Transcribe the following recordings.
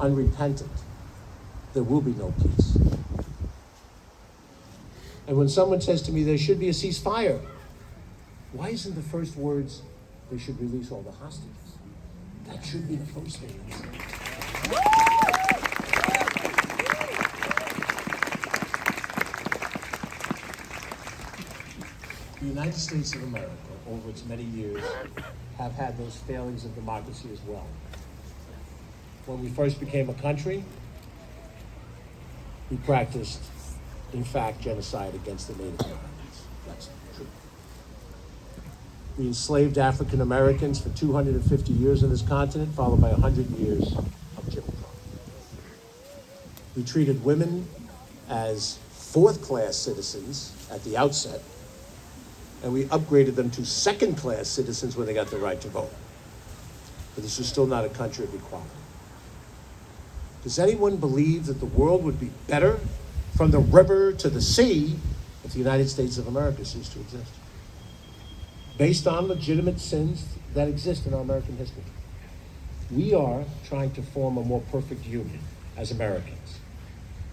unrepentant, there will be no peace. And when someone says to me there should be a ceasefire, why isn't the first words they should release all the hostages? That should be the first thing. The United States of America, over its many years, have had those failings of democracy as well. When we first became a country, we practiced, in fact, genocide against the Native Americans. That's true. We enslaved African Americans for 250 years on this continent, followed by 100 years of Jim Crow. We treated women as fourth-class citizens at the outset, and we upgraded them to second-class citizens when they got the right to vote. But this is still not a country of equality. Does anyone believe that the world would be better from the river to the sea if the United States of America ceased to exist? Based on legitimate sins that exist in our American history. We are trying to form a more perfect union as Americans.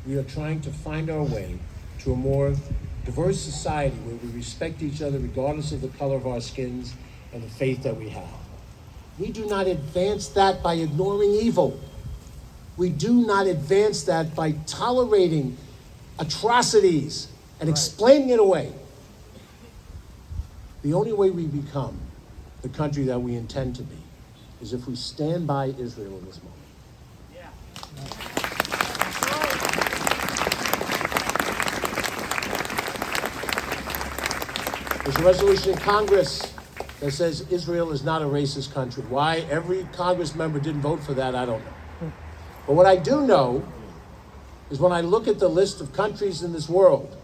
We are trying to find our way to a more diverse society where we respect each other regardless of the color of our skins and the faith that we have. We do not advance that by ignoring evil. We do not advance that by tolerating atrocities and explaining it away. The only way we become the country that we intend to be is if we stand by Israel in this moment. There's a resolution in Congress that says Israel is not a racist country. Why every Congress member didn't vote for that, I don't know. But what I do know is when I look at the list of countries in this world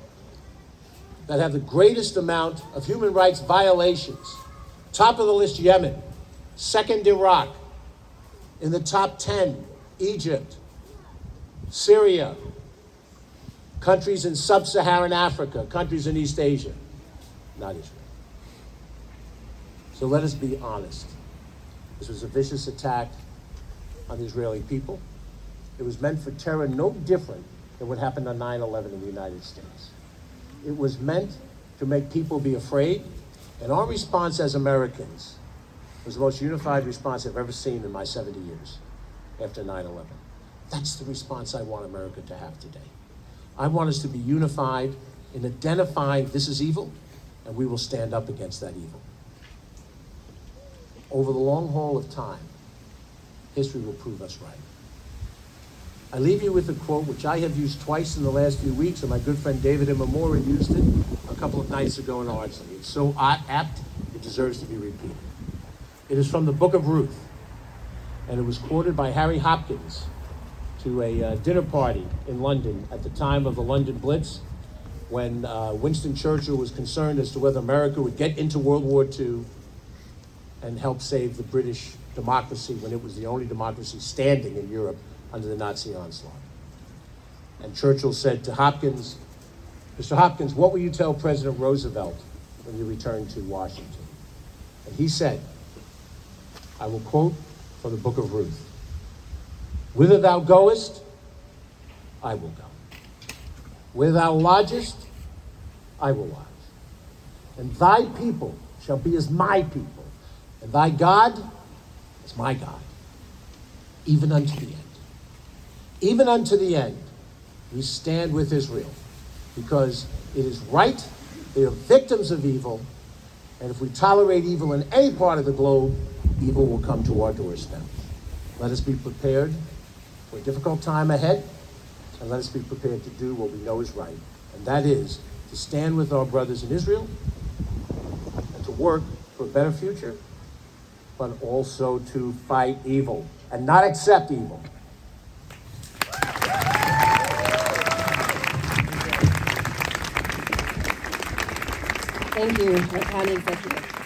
that have the greatest amount of human rights violations, top of the list, Yemen, second, Iraq, in the top 10, Egypt, Syria, countries in sub-Saharan Africa, countries in East Asia, not Israel. So let us be honest. This was a vicious attack on the Israeli people. It was meant for terror no different than what happened on 9/11 in the United States. It was meant to make people be afraid, and our response as Americans was the most unified response I've ever seen in my 70 years after 9/11. That's the response I want America to have today. I want us to be unified in identifying this is evil, and we will stand up against that evil. Over the long haul of time, history will prove us right. I leave you with a quote which I have used twice in the last few weeks, and my good friend David Imamura used it a couple of nights ago in Ardsley. It's so apt, it deserves to be repeated. It is from the book of Ruth, and it was quoted by Harry Hopkins to a dinner party in London at the time of the London Blitz, when Winston Churchill was concerned as to whether America would get into World War II and help save the British democracy when it was the only democracy standing in Europe under the Nazi onslaught. And Churchill said to Hopkins, "Mr. Hopkins, what will you tell President Roosevelt when you return to Washington?" And he said, I will quote from the book of Ruth, "Whither thou goest, I will go. Where thou lodgest, I will lodge. And thy people shall be as my people, and thy God as my God, even unto the end." Even unto the end, we stand with Israel, because it is right, they are victims of evil, and if we tolerate evil in any part of the globe, evil will come to our doorstep. Let us be prepared for a difficult time ahead, and let us be prepared to do what we know is right, and that is to stand with our brothers in Israel and to work for a better future, but also to fight evil and not accept evil. Thank you, County Executive.